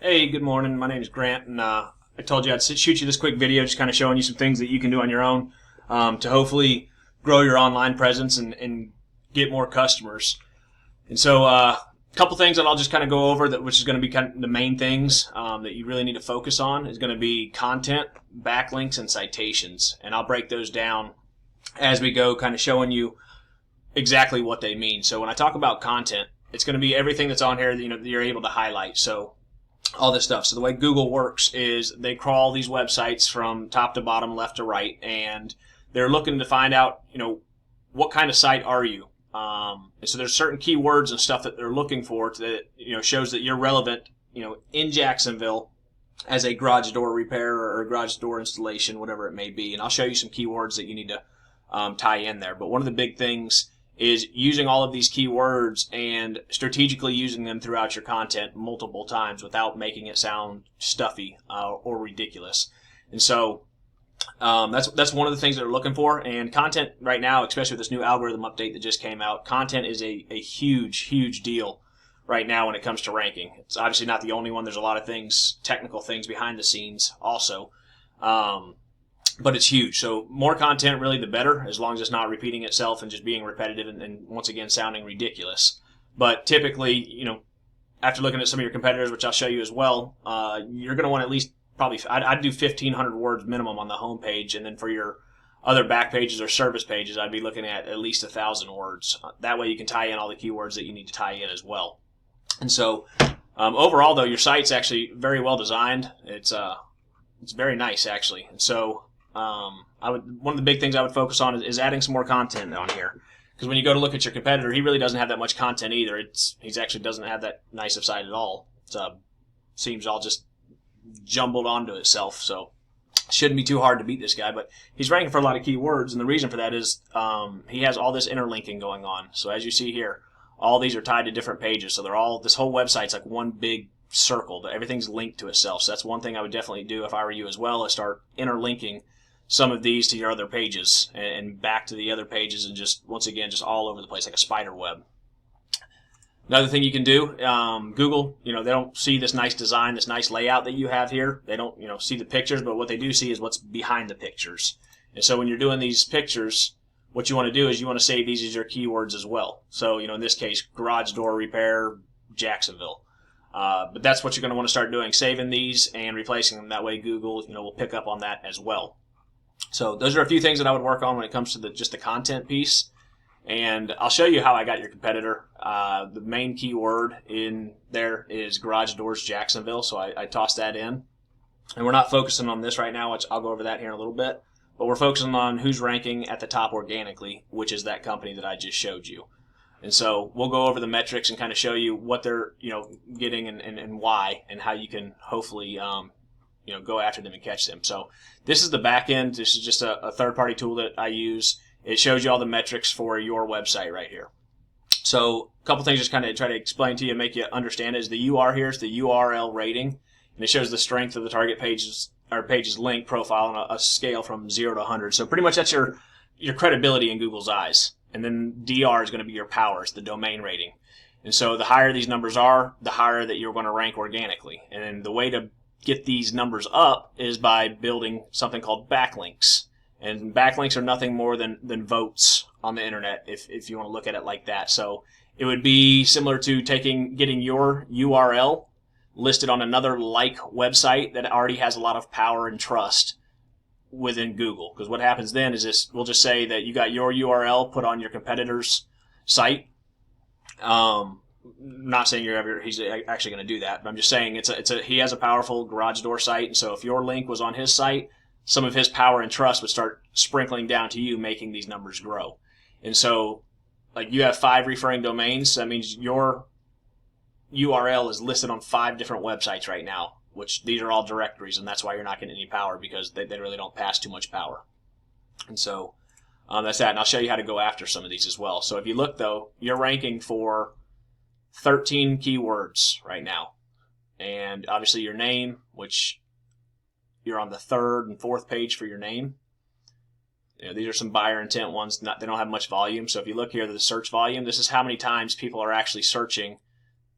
Hey, good morning. My name is Grant, and I told you I'd shoot you this quick video just kind of showing you some things that you can do on your own to hopefully grow your online presence and get more customers. And so a couple things that I'll just kind of go over, which is going to be kind of the main things that you really need to focus on is going to be content, backlinks, and citations. And I'll break those down as we go, kind of showing you exactly what they mean. So when I talk about content, it's going to be everything that's on here that you're able to highlight. So all this stuff. So the way Google works is they crawl these websites from top to bottom, left to right, and they're looking to find out, what kind of site are you? And so there's certain keywords and stuff that they're looking for that, shows that you're relevant, in Jacksonville as a garage door repair or a garage door installation, whatever it may be. And I'll show you some keywords that you need to tie in there. But one of the big things is using all of these keywords and strategically using them throughout your content multiple times without making it sound stuffy or ridiculous. And so that's one of the things that they're looking for. And content right now, especially with this new algorithm update that just came out, content is a huge deal right now when it comes to ranking. It's obviously not the only one. There's a lot of things, technical things behind the scenes also. But it's huge. So more content, really, the better, as long as it's not repeating itself and just being repetitive and once again sounding ridiculous. But typically, after looking at some of your competitors, which I'll show you as well, you're going to want at least probably, I'd do 1,500 words minimum on the home page, and then for your other back pages or service pages, I'd be looking at least 1,000 words. That way you can tie in all the keywords that you need to tie in as well. And so overall, though, your site's actually very well designed. It's very nice, actually. And so one of the big things I would focus on is adding some more content on here, because when you go to look at your competitor, he really doesn't have that much content either. He actually doesn't have that nice of site at all. It seems all just jumbled onto itself. So it shouldn't be too hard to beat this guy, but he's ranking for a lot of keywords, and the reason for that is he has all this interlinking going on. So as you see here, all these are tied to different pages. So this whole website's like one big circle. Everything's linked to itself. So that's one thing I would definitely do if I were you as well, is start interlinking some of these to your other pages and back to the other pages, and just once again just all over the place like a spider web. Another thing you can do, Google, they don't see this nice design, this nice layout that you have here. They don't see the pictures, but what they do see is what's behind the pictures. And so when you're doing these pictures, what you want to do is you want to save these as your keywords as well. So in this case, garage door repair, Jacksonville. But that's what you're going to want to start doing, saving these and replacing them. That way Google will pick up on that as well. So those are a few things that I would work on when it comes to just the content piece. And I'll show you how I got your competitor. The main keyword in there is garage doors Jacksonville, so I tossed that in. And we're not focusing on this right now, which I'll go over that here in a little bit. But we're focusing on who's ranking at the top organically, which is that company that I just showed you. And so we'll go over the metrics and kind of show you what they're getting and why, and how you can hopefully go after them and catch them. So this is the back end. This is just a third-party tool that I use. It shows you all the metrics for your website right here. So a couple things just kind of try to explain to you, make you understand, is the UR here is the URL rating, and it shows the strength of the target page's link profile on a scale from 0 to 100. So pretty much that's your credibility in Google's eyes. And then DR is going to be your power, it's the domain rating. And so the higher these numbers are, the higher that you're going to rank organically. And the way to get these numbers up is by building something called backlinks. And backlinks are nothing more than votes on the internet, if you want to look at it like that. So it would be similar to getting your URL listed on another website that already has a lot of power and trust within Google. Because what happens then is we'll just say that you got your URL put on your competitor's site. Not saying he's actually going to do that, but I'm just saying he has a powerful garage door site, and so if your link was on his site, some of his power and trust would start sprinkling down to you, making these numbers grow. And so, like, you have 5 referring domains, so that means your URL is listed on 5 different websites right now, which these are all directories, and that's why you're not getting any power, because they really don't pass too much power. And so that's that, and I'll show you how to go after some of these as well. So if you look, though, you're ranking for 13 keywords right now, and obviously your name, which you're on the 3rd and 4th page for your name. These are some buyer intent ones. They don't have much volume. So if you look here, the search volume, this is how many times people are actually searching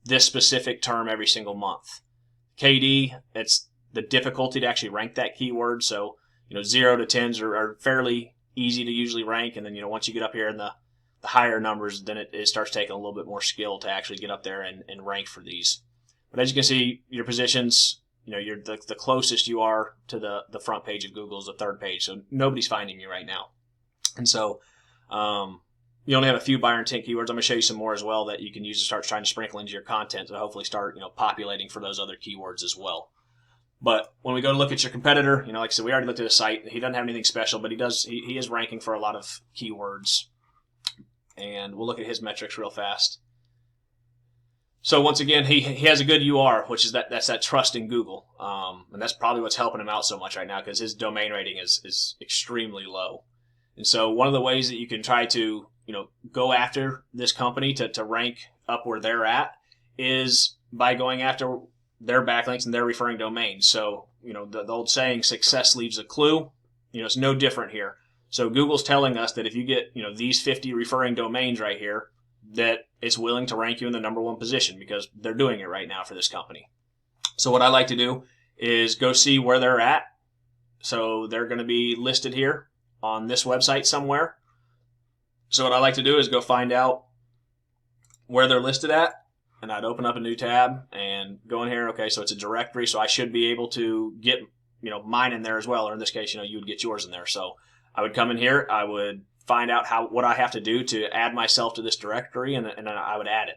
this specific term every single month. KD, it's the difficulty to actually rank that keyword. So, 0 to 10s are fairly easy to usually rank. And then, once you get up here in the higher numbers, then it starts taking a little bit more skill to actually get up there and rank for these. But as you can see, your positions, you're the closest you are to the front page of Google is the third page. So nobody's finding you right now. And so, you only have a few buyer intent keywords. I'm going to show you some more as well that you can use to start trying to sprinkle into your content to hopefully start, populating for those other keywords as well. But when we go to look at your competitor, like I said, we already looked at his site. He doesn't have anything special, but he is ranking for a lot of keywords. And we'll look at his metrics real fast. So once again, he has a good UR, which is that's that trust in Google. And that's probably what's helping him out so much right now because his domain rating is extremely low. And so one of the ways that you can try to, go after this company to rank up where they're at is by going after their backlinks and their referring domains. So, the old saying, success leaves a clue, it's no different here. So Google's telling us that if you get, these 50 referring domains right here, that it's willing to rank you in the number one position because they're doing it right now for this company. So what I like to do is go see where they're at. So they're going to be listed here on this website somewhere. So what I like to do is go find out where they're listed at, and I'd open up a new tab and go in here. Okay, so it's a directory, so I should be able to get, mine in there as well, or in this case, you would get yours in there. So I would come in here, I would find out what I have to do to add myself to this directory, and then I would add it.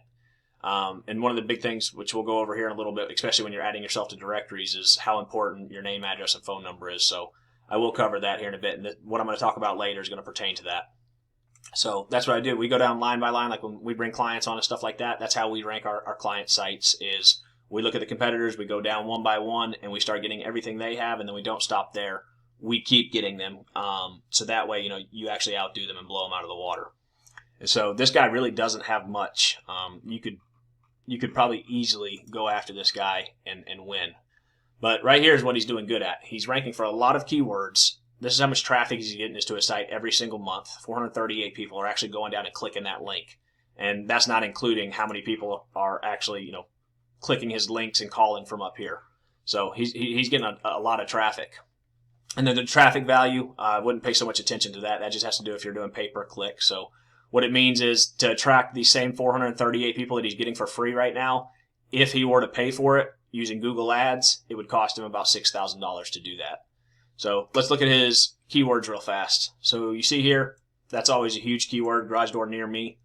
And one of the big things, which we'll go over here in a little bit, especially when you're adding yourself to directories, is how important your name, address, and phone number is. So I will cover that here in a bit, and what I'm going to talk about later is going to pertain to that. So that's what I do. We go down line by line, like when we bring clients on and stuff like that. That's how we rank our client sites is we look at the competitors, we go down one by one, and we start getting everything they have, and then we don't stop there. We keep getting them. So that way, you actually outdo them and blow them out of the water. And so this guy really doesn't have much. You could probably easily go after this guy and win. But right here is what he's doing good at. He's ranking for a lot of keywords. This is how much traffic he's getting to his site every single month. 438 people are actually going down and clicking that link. And that's not including how many people are actually, clicking his links and calling from up here. So he's getting a lot of traffic. And then the traffic value, I wouldn't pay so much attention to that. That just has to do if you're doing pay-per-click. So what it means is to attract these same 438 people that he's getting for free right now, if he were to pay for it using Google Ads, it would cost him about $6,000 to do that. So let's look at his keywords real fast. So you see here, that's always a huge keyword, garage door near me.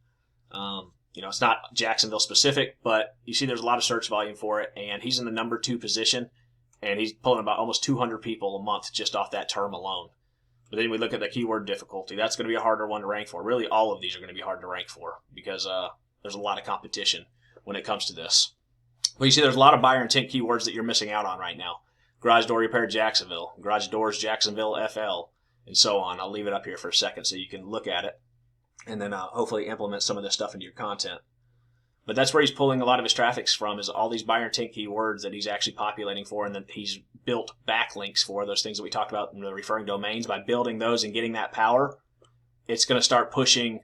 It's not Jacksonville specific, but you see there's a lot of search volume for it, and he's in the number 2 position, and he's pulling about almost 200 people a month just off that term alone. But then we look at the keyword difficulty. That's going to be a harder one to rank for. Really, all of these are going to be hard to rank for because there's a lot of competition when it comes to this. But you see there's a lot of buyer intent keywords that you're missing out on right now. Garage door repair Jacksonville, garage doors Jacksonville FL, and so on. I'll leave it up here for a second so you can look at it and then hopefully implement some of this stuff into your content. But that's where he's pulling a lot of his traffic from, is all these buyer intent keywords that he's actually populating for, and that he's built backlinks for, those things that we talked about in the referring domains. By building those and getting that power, it's going to start pushing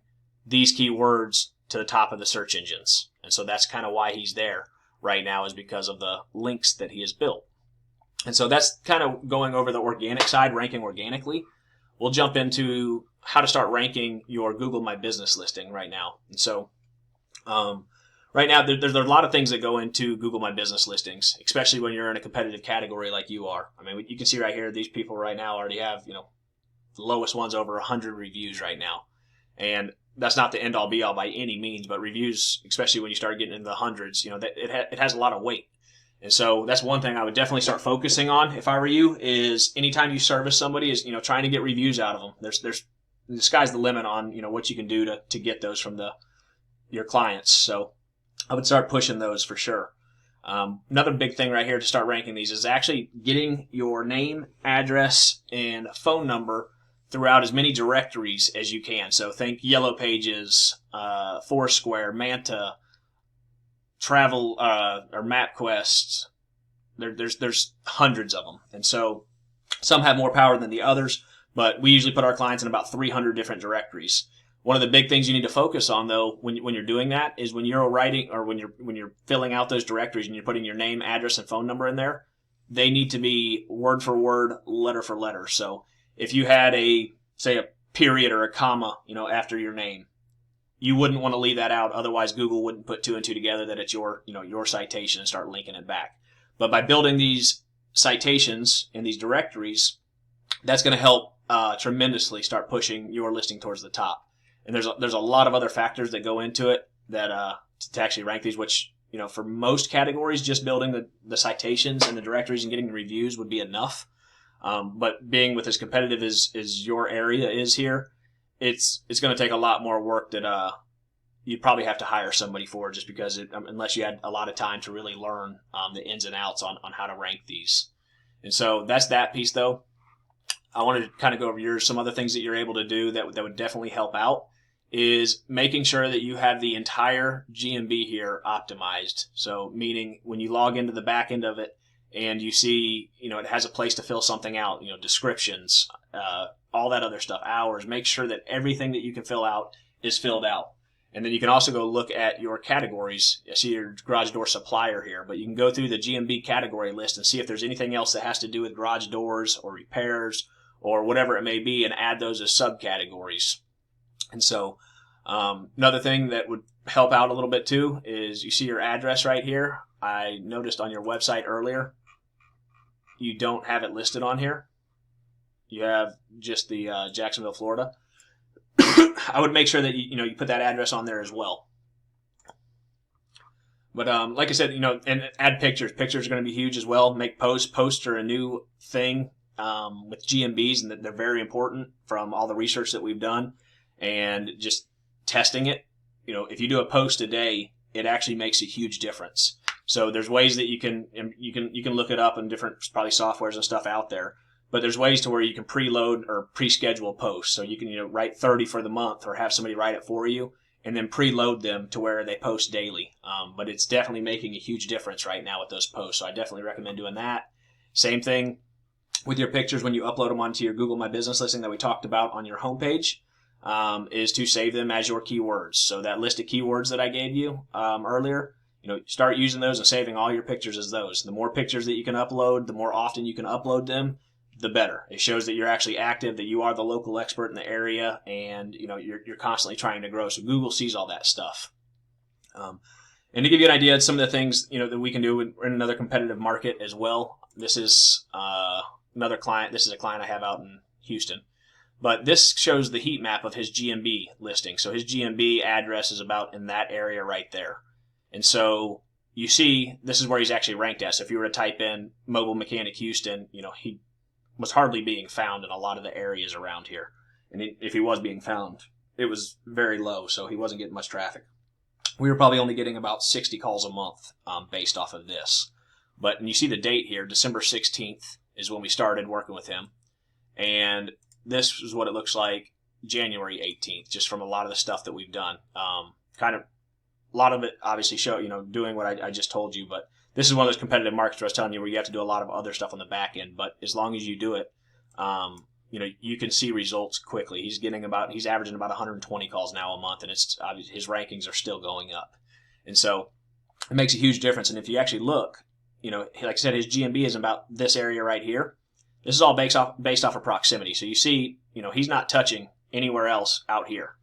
these keywords to the top of the search engines. And so that's kind of why he's there right now, is because of the links that he has built. And so that's kind of going over the organic side, ranking organically. We'll jump into how to start ranking your Google My Business listing right now. And so right now, there's a lot of things that go into Google My Business listings, especially when you're in a competitive category like you are. I mean, you can see right here, these people right now already have, the lowest one's over 100 reviews right now. And that's not the end-all be-all by any means, but reviews, especially when you start getting into the hundreds, it has a lot of weight. And so that's one thing I would definitely start focusing on if I were you, is anytime you service somebody is, trying to get reviews out of them. The sky's the limit on, what you can do to get those from your clients. So I would start pushing those for sure. Another big thing right here to start ranking these is actually getting your name, address, and phone number throughout as many directories as you can. So think Yellow Pages, Foursquare, Manta, Travel, or MapQuest. There's hundreds of them. And so some have more power than the others, but we usually put our clients in about 300 different directories. One of the big things you need to focus on, though, when you're doing that, is when you're writing or when you're filling out those directories and you're putting your name, address, and phone number in there, they need to be word for word, letter for letter. So if you had say a period or a comma, after your name, you wouldn't want to leave that out. Otherwise, Google wouldn't put two and two together that it's your citation and start linking it back. But by building these citations in these directories, that's going to help tremendously start pushing your listing towards the top. And there's a lot of other factors that go into it that to actually rank these, which, for most categories, just building the citations and the directories and getting the reviews would be enough. But being with as competitive as your area is here, it's going to take a lot more work that you'd probably have to hire somebody for, just because unless you had a lot of time to really learn the ins and outs on how to rank these. And so that's that piece, though. I wanted to kind of go over some other things that you're able to do that would definitely help out, is making sure that you have the entire GMB here optimized. So meaning when you log into the back end of it and you see, it has a place to fill something out, descriptions, all that other stuff, hours, make sure that everything that you can fill out is filled out. And then you can also go look at your categories. I see your garage door supplier here, but you can go through the GMB category list and see if there's anything else that has to do with garage doors or repairs or whatever it may be, and add those as subcategories. And so another thing that would help out a little bit too is you see your address right here. I noticed on your website earlier, you don't have it listed on here. You have just the Jacksonville, Florida. I would make sure that you put that address on there as well. But like I said, and add pictures. Pictures are going to be huge as well. Make posts are a new thing with GMBs, and they're very important from all the research that we've done and just testing it. If you do a post a day, it actually makes a huge difference. So there's ways that you can look it up in different probably softwares and stuff out there. But there's ways to where you can preload or pre-schedule posts. So you can write 30 for the month or have somebody write it for you and then preload them to where they post daily. But it's definitely making a huge difference right now with those posts. So I definitely recommend doing that. Same thing with your pictures when you upload them onto your Google My Business listing that we talked about on your homepage, is to save them as your keywords. So that list of keywords that I gave you earlier, start using those and saving all your pictures as those. The more pictures that you can upload, the more often you can upload them, the better. It shows that you're actually active, that you are the local expert in the area, and you're constantly trying to grow. So Google sees all that stuff. And to give you an idea of some of the things that we can do in another competitive market as well. This is another client. This is a client I have out in Houston. But this shows the heat map of his GMB listing. So his GMB address is about in that area right there. And so you see this is where he's actually ranked at. So if you were to type in mobile mechanic Houston, he was hardly being found in a lot of the areas around here. And if he was being found, it was very low, so he wasn't getting much traffic. We were probably only getting about 60 calls a month based off of this. But and you see the date here, December 16th is when we started working with him. And this is what it looks like January 18th, just from a lot of the stuff that we've done. A lot of it obviously doing what I just told you, but this is one of those competitive markets where I was telling you where you have to do a lot of other stuff on the back end. But as long as you do it, you can see results quickly. He's averaging about 120 calls now a month, and his rankings are still going up. And so it makes a huge difference. And if you actually look, like I said, his GMB is about this area right here. This is all based off of proximity. So you see, he's not touching anywhere else out here.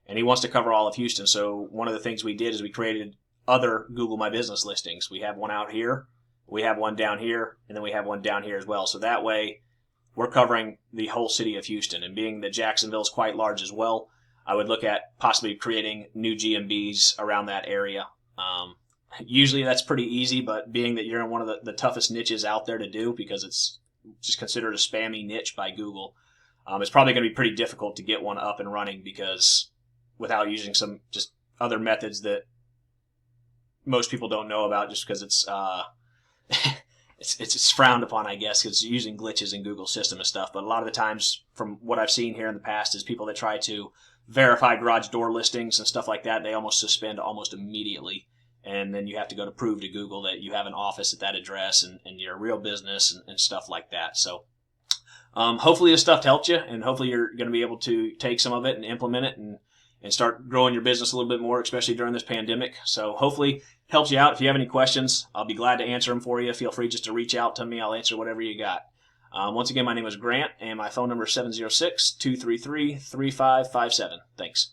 And he wants to cover all of Houston. So one of the things we did is we created other Google My Business listings. We have one out here, we have one down here, and then we have one down here as well. So that way we're covering the whole city of Houston. And being that Jacksonville is quite large as well, I would look at possibly creating new GMBs around that area. Usually that's pretty easy, but being that you're in one of the toughest niches out there to do, because it's just considered a spammy niche by Google, it's probably going to be pretty difficult to get one up and running, because without using some just other methods that most people don't know about, just because it's it's frowned upon, I guess, because using glitches in Google's system and stuff. But a lot of the times, from what I've seen here in the past, is people that try to verify garage door listings and stuff like that, they almost suspend almost immediately. And then you have to go to prove to Google that you have an office at that address and you're a real business and stuff like that. So hopefully this stuff helped you, and hopefully you're going to be able to take some of it and implement it and and start growing your business a little bit more, especially during this pandemic. So hopefully helps you out. If you have any questions, I'll be glad to answer them for you. Feel free just to reach out to me. I'll answer whatever you got. Once again, my name is Grant, and my phone number is 706-233-3557. Thanks.